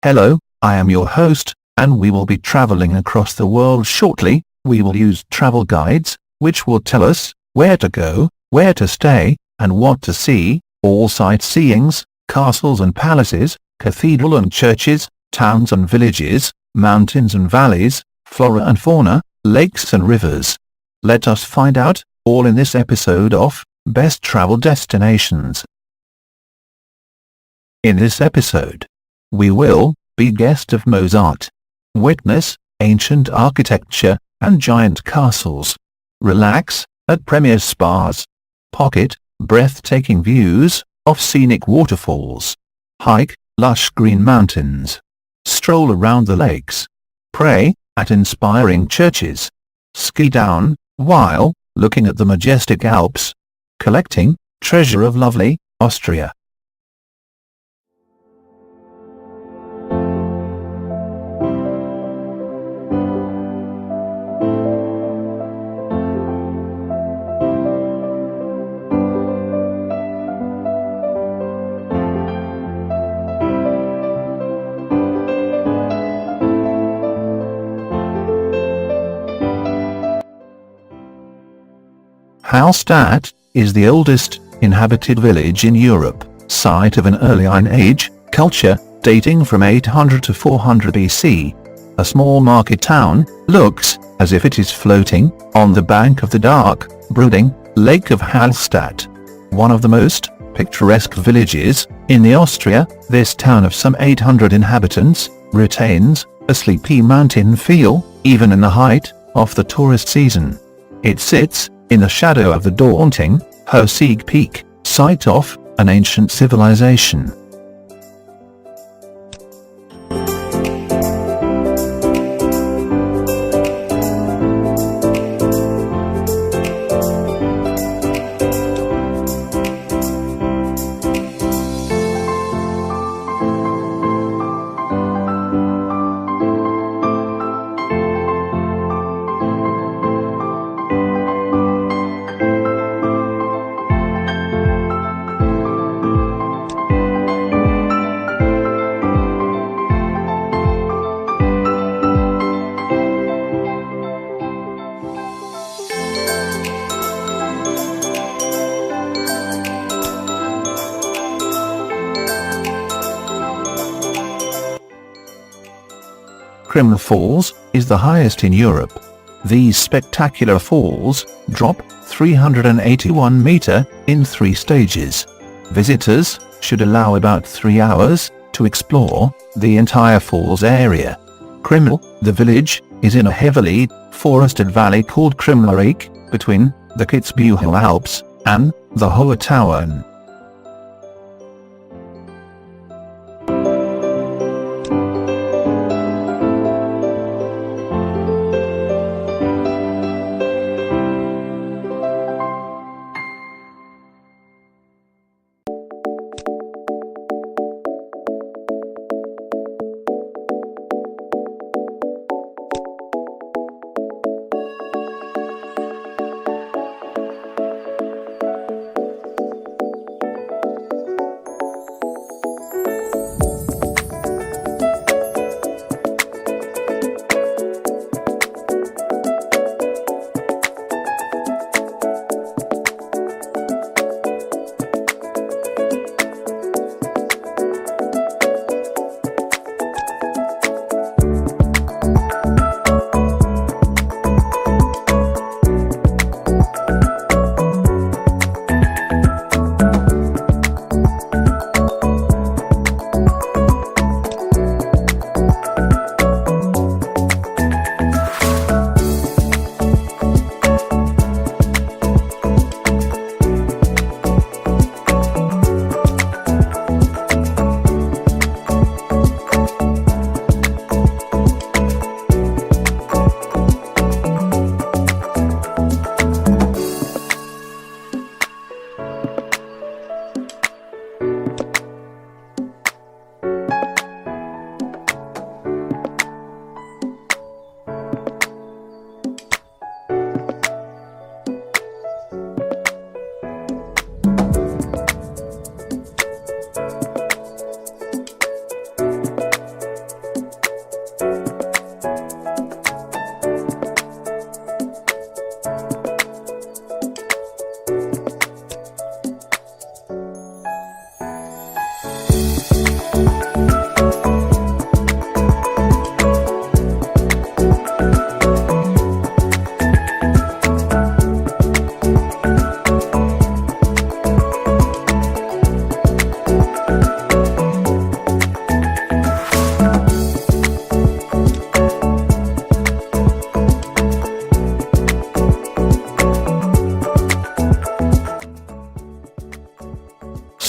Hello, I am your host, and we will be traveling across the world shortly. We will use travel guides, which will tell us where to go, where to stay, and what to see, all sightseeings, castles and palaces, cathedral and churches, towns and villages, mountains and valleys, flora and fauna, lakes and rivers. Let us find out, all in this episode of Best Travel Destinations. In this episode, we will be guest of Mozart, witness ancient architecture and giant castles, relax at premier spas, pocket breathtaking views of scenic waterfalls, hike lush green mountains, stroll around the lakes, pray at inspiring churches, ski down while looking at the majestic Alps, collecting treasure of lovely Austria. Hallstatt is the oldest inhabited village in Europe, site of an early Iron Age culture dating from 800 to 400 BC. A small market town, looks as if it is floating on the bank of the dark, brooding lake of Hallstatt. One of the most picturesque villages in the Austria, this town of some 800 inhabitants retains a sleepy mountain feel, even in the height of the tourist season. It sits in the shadow of the daunting Aussee peak, site of an ancient civilization. Krimml Falls is the highest in Europe. These spectacular falls drop 381 meter in 3 stages. Visitors should allow about 3 hours to explore the entire falls area. Krimml, the village, is in a heavily forested valley called Krimmler between the Kitzbühel Alps and the Hohe Tauern.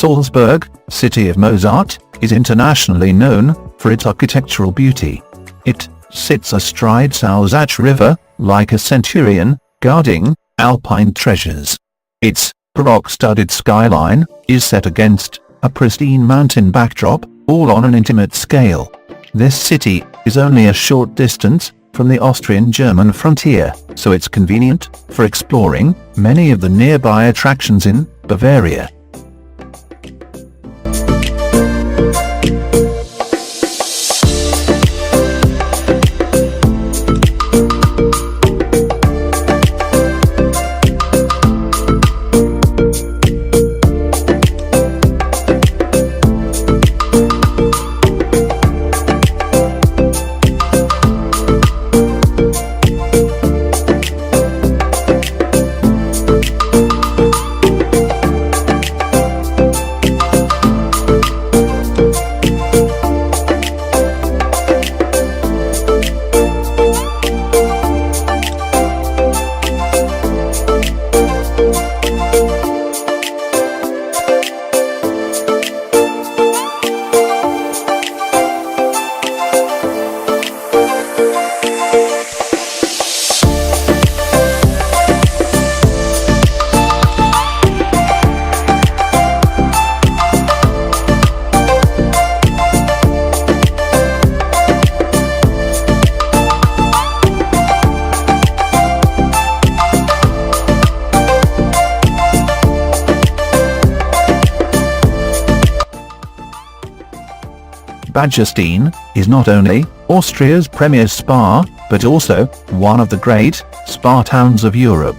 Salzburg, city of Mozart, is internationally known for its architectural beauty. It sits astride Salzach River, like a centurion, guarding alpine treasures. Its baroque-studded skyline is set against a pristine mountain backdrop, all on an intimate scale. This city is only a short distance from the Austrian-German frontier, so it's convenient for exploring many of the nearby attractions in Bavaria. Badgastein is not only Austria's premier spa, but also one of the great spa towns of Europe.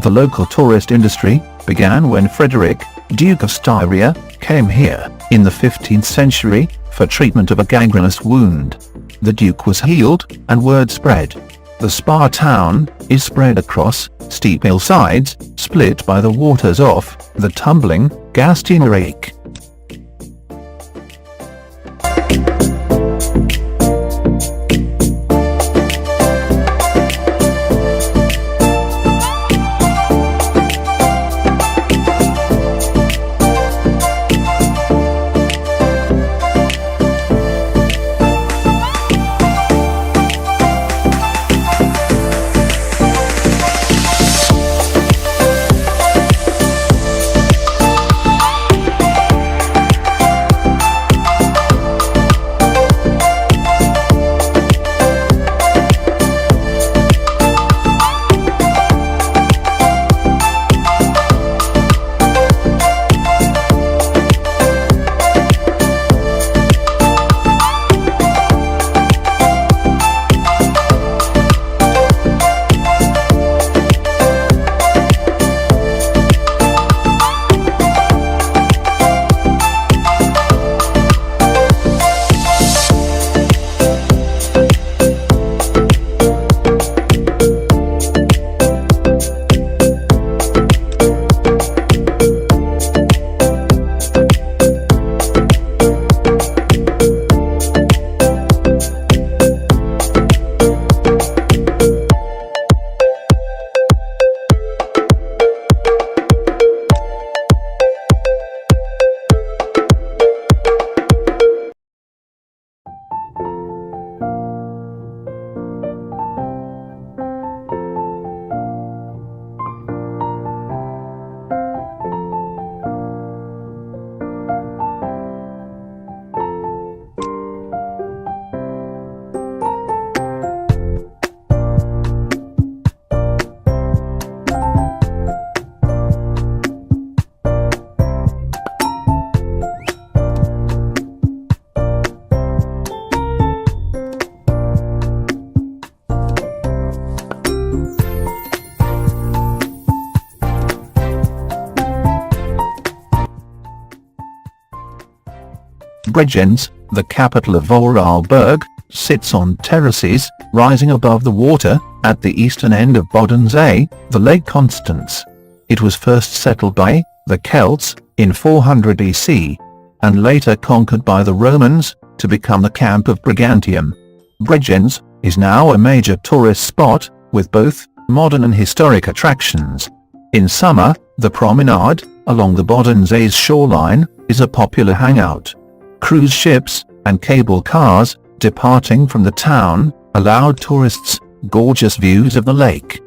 The local tourist industry began when Frederick, Duke of Styria, came here in the 15th century for treatment of a gangrenous wound. The Duke was healed, and word spread. The spa town is spread across steep hillsides, split by the waters of the tumbling Gastein Lake. Bregenz, the capital of Vorarlberg, sits on terraces rising above the water at the eastern end of Bodensee, the Lake Constance. It was first settled by the Celts in 400 BC, and later conquered by the Romans to become the camp of Brigantium. Bregenz is now a major tourist spot, with both modern and historic attractions. In summer, the promenade along the Bodensee's shoreline is a popular hangout. Cruise ships and cable cars departing from the town allowed tourists gorgeous views of the lake.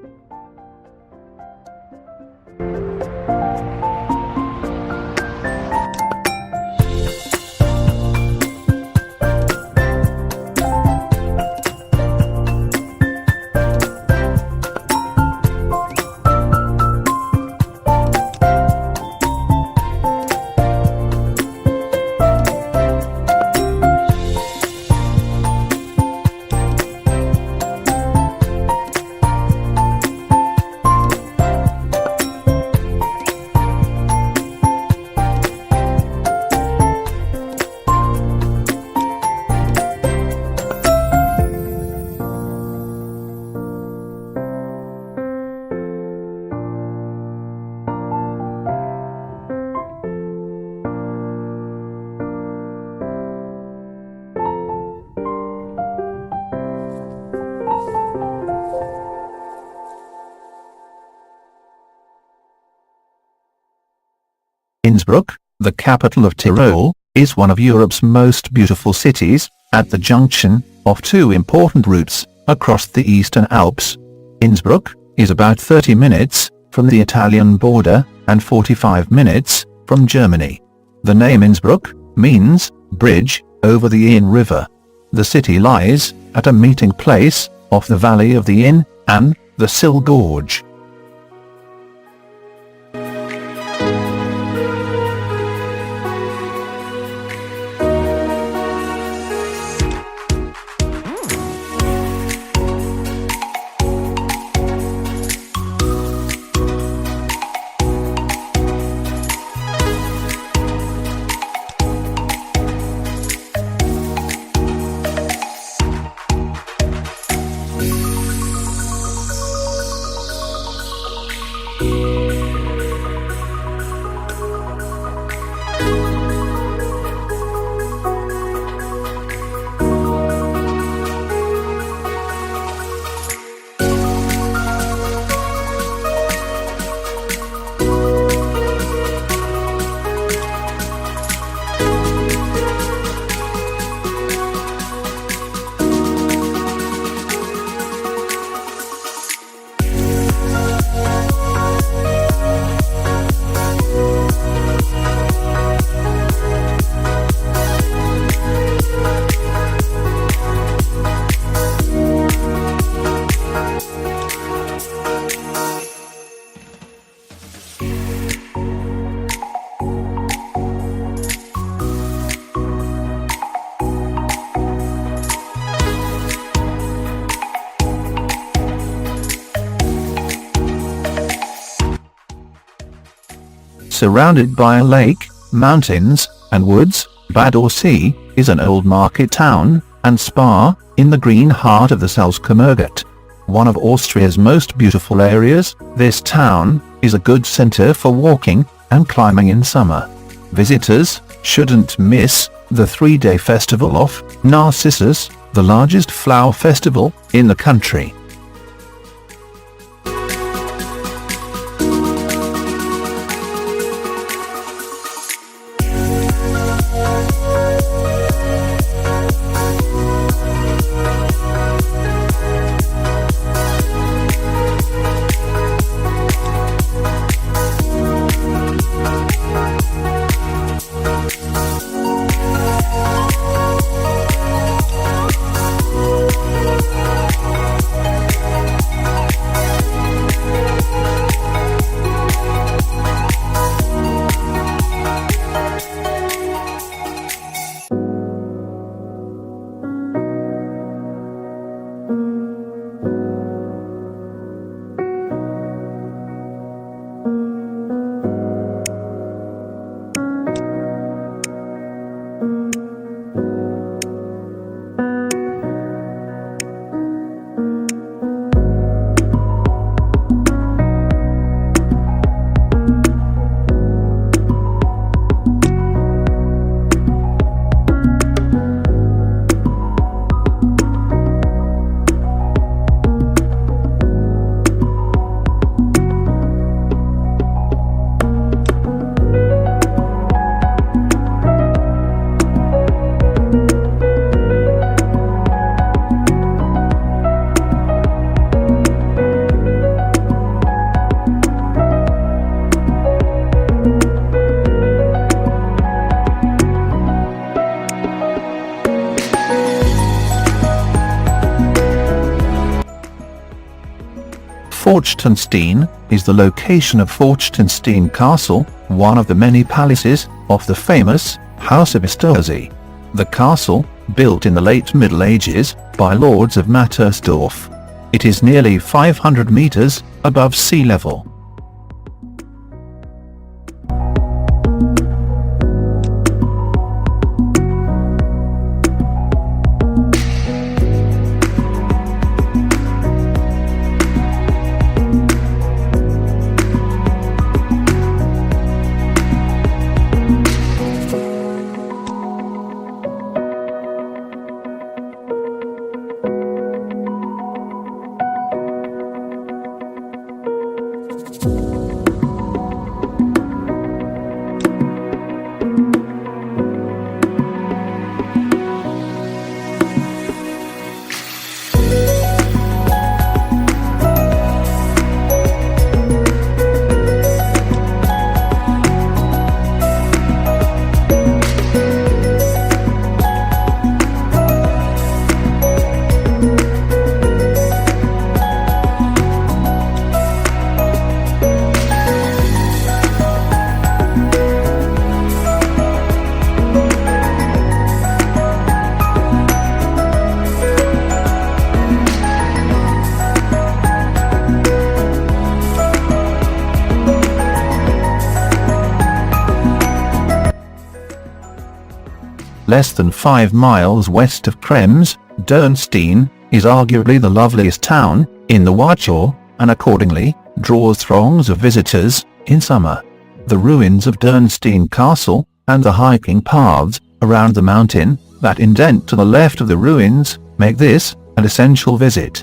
Innsbruck, the capital of Tyrol, is one of Europe's most beautiful cities, at the junction of two important routes across the Eastern Alps. Innsbruck is about 30 minutes from the Italian border and 45 minutes from Germany. The name Innsbruck means bridge over the Inn River. The city lies at a meeting place off the valley of the Inn and the Sill Gorge. Surrounded by a lake, mountains, and woods, Bad Aussee is an old market town and spa in the green heart of the Salzburg. One of Austria's most beautiful areas, this town is a good center for walking and climbing in summer. Visitors shouldn't miss the 3-day festival of Narcissus, the largest flower festival in the country. Forchtenstein is the location of Forchtenstein Castle, one of the many palaces of the famous House of Aussee. The castle, built in the late Middle Ages by lords of Mattersdorf. It is nearly 500 meters above sea level. Less than 5 miles west of Krems, Dürnstein is arguably the loveliest town in the Warschau, and accordingly, draws throngs of visitors in summer. The ruins of Dürnstein Castle, and the hiking paths around the mountain that indent to the left of the ruins, make this an essential visit.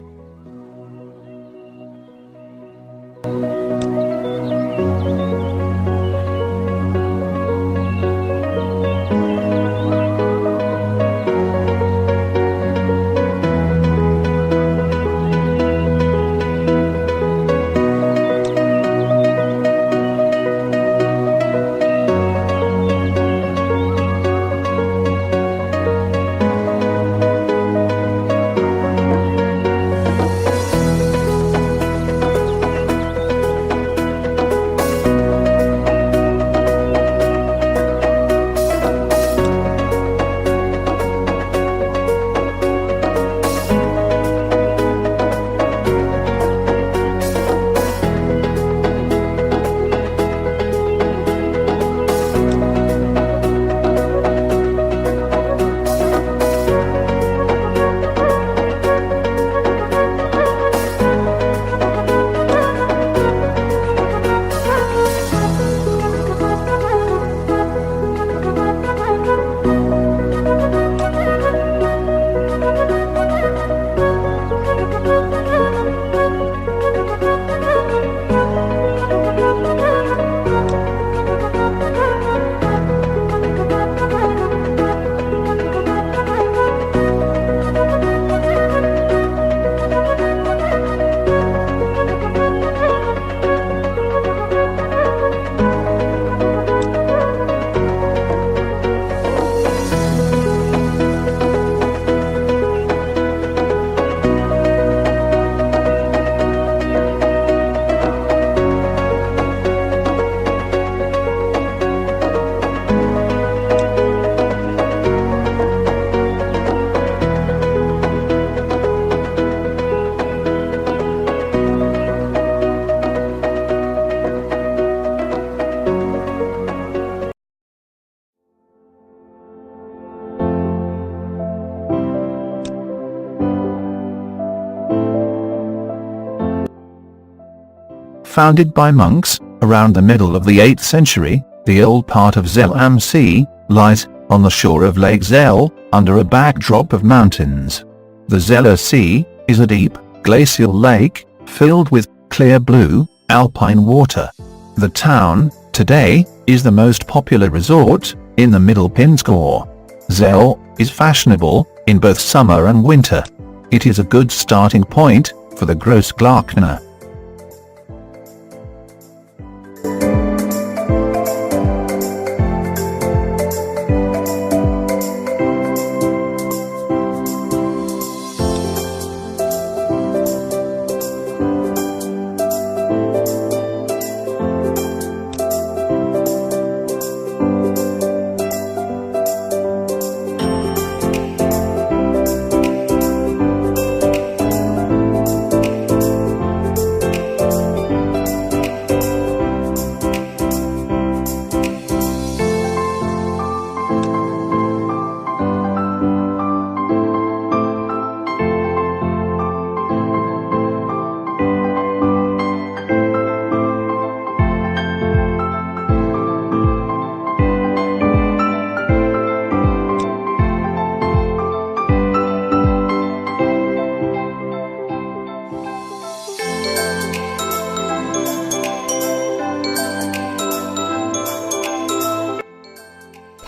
Founded by monks around the middle of the 8th century, the old part of Zell am See lies on the shore of Lake Zell, under a backdrop of mountains. The Zeller Sea is a deep, glacial lake, filled with clear blue, alpine water. The town, today, is the most popular resort in the Middle Pinzgau. Zell is fashionable in both summer and winter. It is a good starting point for the Großglockner.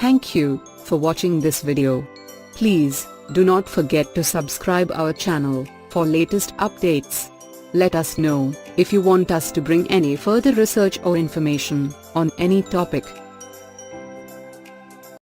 Thank you for watching this video. Please do not forget to subscribe our channel for latest updates. Let us know if you want us to bring any further research or information on any topic.